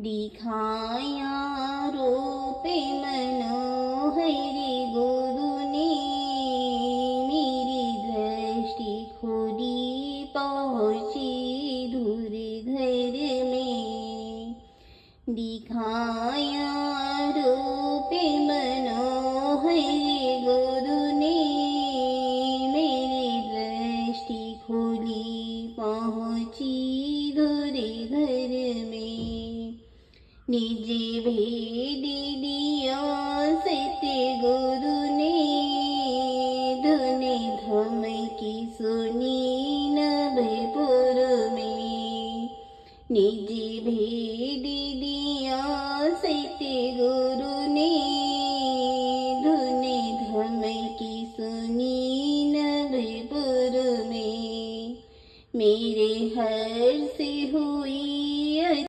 दिखाया रूपे मनोहरी गुरु ने मेरी दृष्टि खोली पहुँची दूर घर में। दिखाया रूपे मनोहरी गुरु ने मेरी दृष्टि खोली पहुँची दूर घर में। निज भेद दिया सत्य गुरु ने धुन धम की सुनी नभपुर में। निज भेद